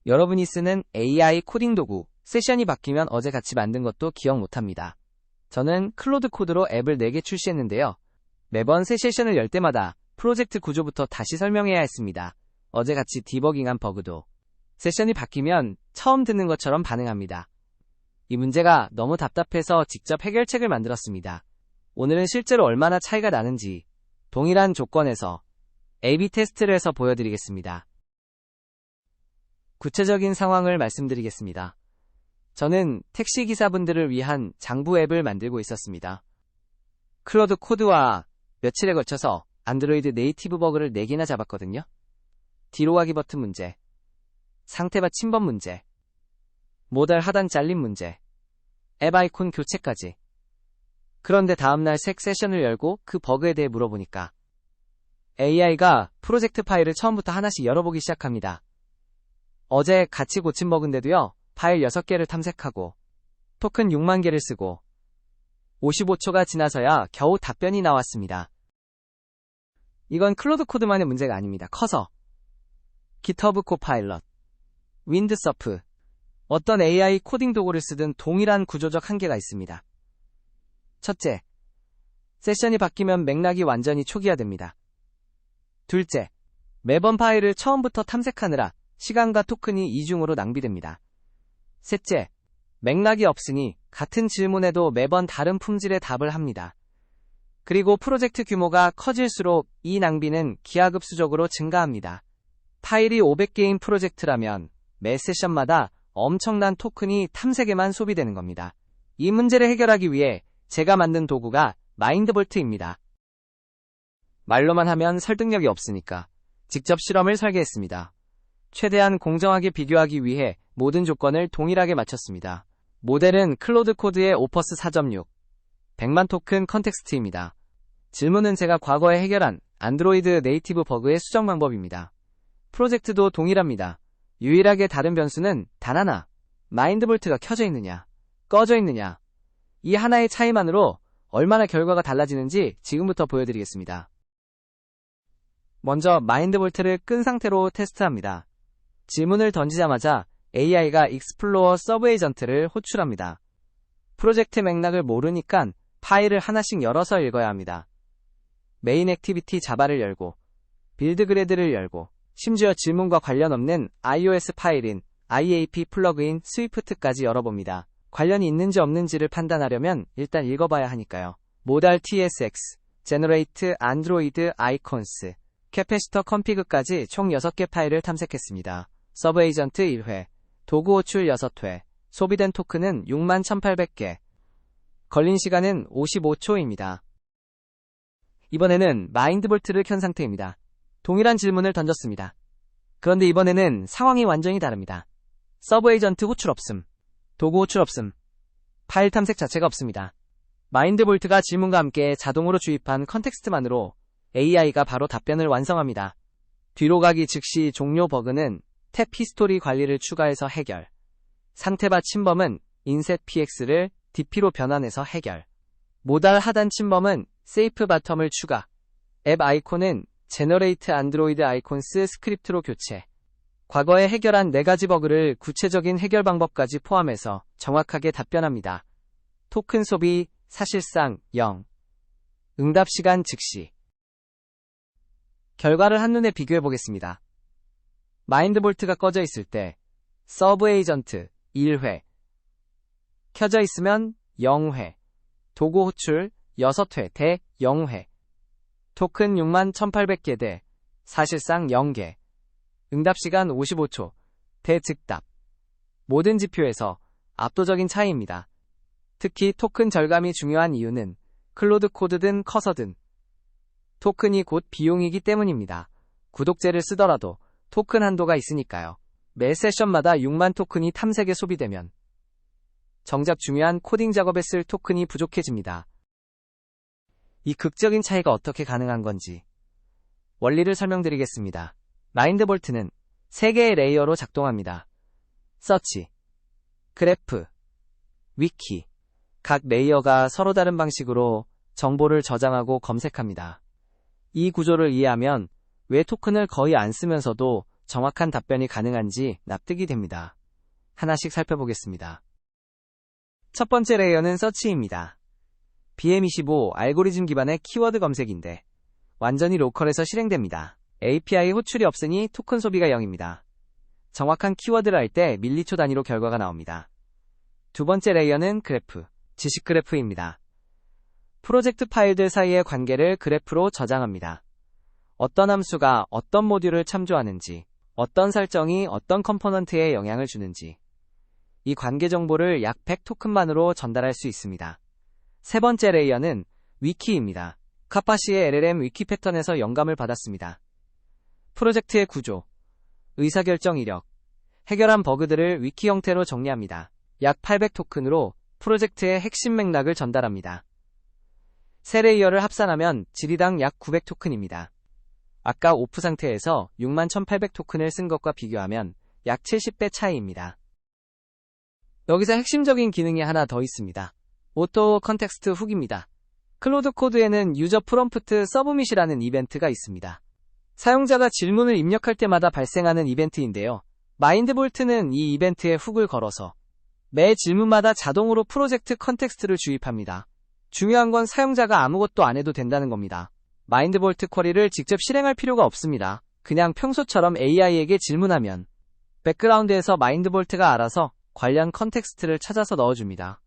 여러분이 쓰는 AI 코딩 도구, 세션이 바뀌면 어제 같이 만든 것도 기억 못합니다. 저는 클로드 코드로 앱을 4개 출시했는데요. 매번 새 세션을 열 때마다 프로젝트 구조부터 다시 설명해야 했습니다. 어제 같이 디버깅한 버그도 세션이 바뀌면 처음 듣는 것처럼 반응합니다. 이 문제가 너무 답답해서 직접 해결책을 만들었습니다. 오늘은 실제로 얼마나 차이가 나는지 동일한 조건에서 A/B 테스트를 해서 보여드리겠습니다. 구체적인 상황을 말씀드리겠습니다. 저는 택시기사분들을 위한 장부 앱을 만들고 있었습니다. 클로드 코드와 며칠에 걸쳐서 안드로이드 네이티브 버그를 4개나 잡았거든요. 뒤로 가기 버튼 문제, 상태바 침범 문제, 모달 하단 잘림 문제, 앱 아이콘 교체까지. 그런데 다음날 새 세션을 열고 그 버그에 대해 물어보니까 AI가 프로젝트 파일을 처음부터 하나씩 열어보기 시작합니다. 어제 같이 고친 버그인데도요. 파일 6개를 탐색하고 토큰 6만 개를 쓰고 55초가 지나서야 겨우 답변이 나왔습니다. 이건 클로드 코드만의 문제가 아닙니다. 커서 GitHub 코파일럿, 윈드서프, 어떤 AI 코딩 도구를 쓰든 동일한 구조적 한계가 있습니다. 첫째, 세션이 바뀌면 맥락이 완전히 초기화됩니다. 둘째, 매번 파일을 처음부터 탐색하느라 시간과 토큰이 이중으로 낭비됩니다. 셋째, 맥락이 없으니 같은 질문에도 매번 다른 품질의 답을 합니다. 그리고 프로젝트 규모가 커질수록 이 낭비는 기하급수적으로 증가합니다. 파일이 500개인 프로젝트라면 매 세션마다 엄청난 토큰이 탐색에만 소비되는 겁니다. 이 문제를 해결하기 위해 제가 만든 도구가 마인드볼트입니다. 말로만 하면 설득력이 없으니까 직접 실험을 설계했습니다. 최대한 공정하게 비교하기 위해 모든 조건을 동일하게 맞췄습니다. 모델은 클로드 코드의 오퍼스 4.6, 100만 토큰 컨텍스트입니다. 질문은 제가 과거에 해결한 안드로이드 네이티브 버그의 수정 방법입니다. 프로젝트도 동일합니다. 유일하게 다른 변수는 단 하나, 마인드볼트가 켜져 있느냐, 꺼져 있느냐. 이 하나의 차이만으로 얼마나 결과가 달라지는지 지금부터 보여드리겠습니다. 먼저 마인드볼트를 끈 상태로 테스트합니다. 질문을 던지자마자 AI가 익스플로어 서브 에이전트를 호출합니다. 프로젝트 맥락을 모르니까 파일을 하나씩 열어서 읽어야 합니다. 메인 액티비티 자바를 열고 빌드 그레드를 열고 심지어 질문과 관련 없는 iOS 파일인 IAP 플러그인 스위프트까지 열어봅니다. 관련이 있는지 없는지를 판단하려면 일단 읽어봐야 하니까요. 모달 TSX, 제너레이트 안드로이드 아이콘스, 캐패시터 컴피그까지 총 6개 파일을 탐색했습니다. 서브 에이전트 1회, 도구 호출 6회, 소비된 토큰은 61,800개, 걸린 시간은 55초입니다. 이번에는 마인드볼트를 켠 상태입니다. 동일한 질문을 던졌습니다. 그런데 이번에는 상황이 완전히 다릅니다. 서브 에이전트 호출 없음, 도구 호출 없음, 파일 탐색 자체가 없습니다. 마인드볼트가 질문과 함께 자동으로 주입한 컨텍스트만으로 AI가 바로 답변을 완성합니다. 뒤로 가기 즉시 종료 버그는 탭 히스토리 관리를 추가해서 해결, 상태바 침범은 인셋 PX를 DP로 변환해서 해결, 모달 하단 침범은 세이프 바텀을 추가, 앱 아이콘은 제너레이트 안드로이드 아이콘스 스크립트로 교체. 과거에 해결한 4가지 버그를 구체적인 해결 방법까지 포함해서 정확하게 답변합니다. 토큰 소비 사실상 0. 응답 시간 즉시. 결과를 한눈에 비교해 보겠습니다. 마인드볼트가 꺼져 있을 때 서브 에이전트 1회, 켜져 있으면 0회, 도구 호출 6회 대 0회, 토큰 61,800개 대 사실상 0개, 응답시간 55초 대 즉답. 모든 지표에서 압도적인 차이입니다. 특히 토큰 절감이 중요한 이유는 클로드 코드든 커서든 토큰이 곧 비용이기 때문입니다. 구독제를 쓰더라도 토큰 한도가 있으니까요. 매 세션마다 6만 토큰이 탐색에 소비되면 정작 중요한 코딩 작업에 쓸 토큰이 부족해집니다. 이 극적인 차이가 어떻게 가능한 건지 원리를 설명드리겠습니다. 마인드볼트는 3개의 레이어로 작동합니다. 서치, 그래프, 위키. 각 레이어가 서로 다른 방식으로 정보를 저장하고 검색합니다. 이 구조를 이해하면 왜 토큰을 거의 안 쓰면서도 정확한 답변이 가능한지 납득이 됩니다. 하나씩 살펴보겠습니다. 첫 번째 레이어는 서치입니다. BM25 알고리즘 기반의 키워드 검색인데 완전히 로컬에서 실행됩니다. API 호출이 없으니 토큰 소비가 0입니다. 정확한 키워드를 할 때 밀리초 단위로 결과가 나옵니다. 두 번째 레이어는 그래프, 지식 그래프입니다. 프로젝트 파일들 사이의 관계를 그래프로 저장합니다. 어떤 함수가 어떤 모듈을 참조하는지, 어떤 설정이 어떤 컴포넌트에 영향을 주는지, 이 관계 정보를 약 100 토큰만으로 전달할 수 있습니다. 세 번째 레이어는 위키입니다. 카파시의 LLM 위키 패턴에서 영감을 받았습니다. 프로젝트의 구조, 의사결정 이력, 해결한 버그들을 위키 형태로 정리합니다. 약 800 토큰으로 프로젝트의 핵심 맥락을 전달합니다. 세 레이어를 합산하면 질의당 약 900 토큰입니다. 아까 오프 상태에서 61,800 토큰을 쓴 것과 비교하면 약 70배 차이입니다. 여기서 핵심적인 기능이 하나 더 있습니다. 오토 컨텍스트 훅입니다. 클로드 코드에는 유저 프롬프트 서브밋이라는 이벤트가 있습니다. 사용자가 질문을 입력할 때마다 발생하는 이벤트인데요. 마인드볼트는 이 이벤트에 훅을 걸어서 매 질문마다 자동으로 프로젝트 컨텍스트를 주입합니다. 중요한 건 사용자가 아무것도 안 해도 된다는 겁니다. 마인드볼트 쿼리를 직접 실행할 필요가 없습니다. 그냥 평소처럼 AI에게 질문하면 백그라운드에서 마인드볼트가 알아서 관련 컨텍스트를 찾아서 넣어줍니다.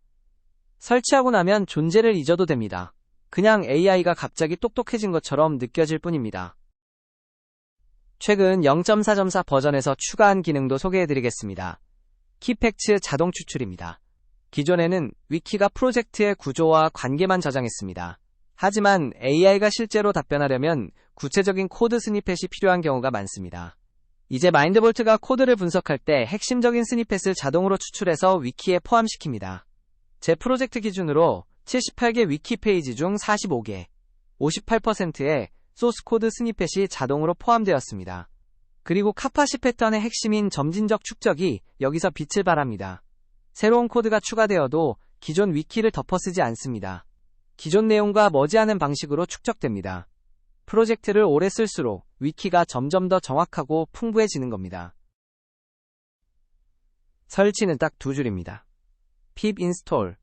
설치하고 나면 존재를 잊어도 됩니다. 그냥 AI가 갑자기 똑똑해진 것처럼 느껴질 뿐입니다. 최근 0.4.4 버전에서 추가한 기능도 소개해드리겠습니다. 키팩츠 자동 추출입니다. 기존에는 위키가 프로젝트의 구조와 관계만 저장했습니다. 하지만 AI가 실제로 답변하려면 구체적인 코드 스니펫이 필요한 경우가 많습니다. 이제 마인드볼트가 코드를 분석할 때 핵심적인 스니펫을 자동으로 추출해서 위키에 포함시킵니다. 제 프로젝트 기준으로 78개 위키 페이지 중 45개, 58%의 소스 코드 스니펫이 자동으로 포함되었습니다. 그리고 카파시 패턴의 핵심인 점진적 축적이 여기서 빛을 발합니다. 새로운 코드가 추가되어도 기존 위키를 덮어쓰지 않습니다. 기존 내용과 머지않은 방식으로 축적됩니다. 프로젝트를 오래 쓸수록 위키가 점점 더 정확하고 풍부해지는 겁니다. 설치는 딱 두 줄입니다. pip install,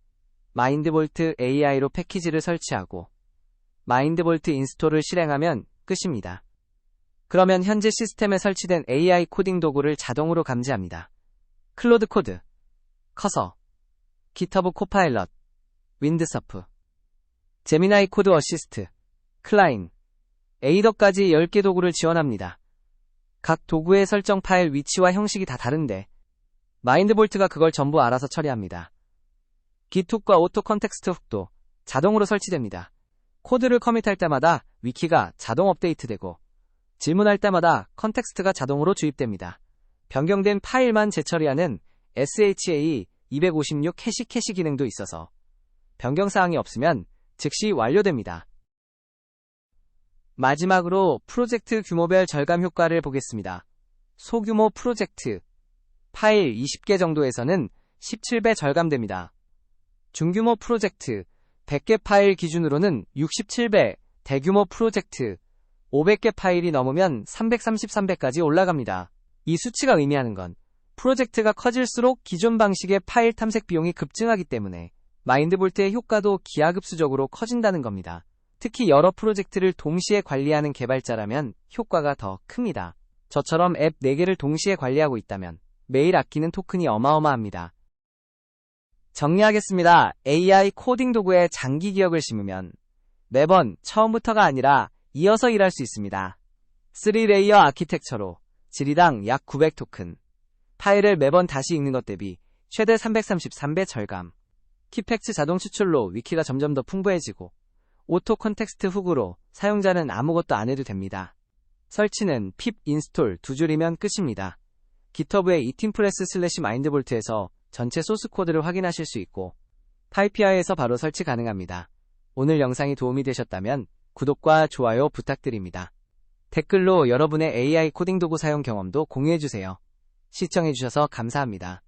마인드볼트 AI로 패키지를 설치하고 마인드볼트 인스톨을 실행하면 끝입니다. 그러면 현재 시스템에 설치된 AI 코딩 도구를 자동으로 감지합니다. 클로드 코드, 커서, GitHub 코파일럿, 윈드서프, 제미나이 코드 어시스트, 클라인, 에이더까지 10개 도구를 지원합니다. 각 도구의 설정 파일 위치와 형식이 다 다른데 마인드볼트가 그걸 전부 알아서 처리합니다. 깃훅과 오토 컨텍스트 훅도 자동으로 설치됩니다. 코드를 커밋할 때마다 위키가 자동 업데이트되고 질문할 때마다 컨텍스트가 자동으로 주입됩니다. 변경된 파일만 재처리하는 SHA-256 캐시 기능도 있어서 변경사항이 없으면 즉시 완료됩니다. 마지막으로 프로젝트 규모별 절감 효과를 보겠습니다. 소규모 프로젝트, 파일 20개 정도에서는 17배 절감됩니다. 중규모 프로젝트, 100개 파일 기준으로는 67배, 대규모 프로젝트, 500개 파일이 넘으면 333배까지 올라갑니다. 이 수치가 의미하는 건 프로젝트가 커질수록 기존 방식의 파일 탐색 비용이 급증하기 때문에 마인드볼트의 효과도 기하급수적으로 커진다는 겁니다. 특히 여러 프로젝트를 동시에 관리하는 개발자라면 효과가 더 큽니다. 저처럼 앱 4개를 동시에 관리하고 있다면 매일 아끼는 토큰이 어마어마합니다. 정리하겠습니다. AI 코딩 도구에 장기 기억을 심으면 매번 처음부터가 아니라 이어서 일할 수 있습니다. 3레이어 아키텍처로 질의당 약 900 토큰, 파일을 매번 다시 읽는 것 대비 최대 333배 절감, 키팩츠 자동 추출로 위키가 점점 더 풍부해지고 오토 컨텍스트 훅으로 사용자는 아무것도 안 해도 됩니다. 설치는 pip install 두 줄이면 끝입니다. GitHub의 eteampress/mindbolt에서 전체 소스 코드를 확인하실 수 있고 파이피아에서 바로 설치 가능합니다. 오늘 영상이 도움이 되셨다면 구독과 좋아요 부탁드립니다. 댓글로 여러분의 AI 코딩 도구 사용 경험도 공유해주세요. 시청해주셔서 감사합니다.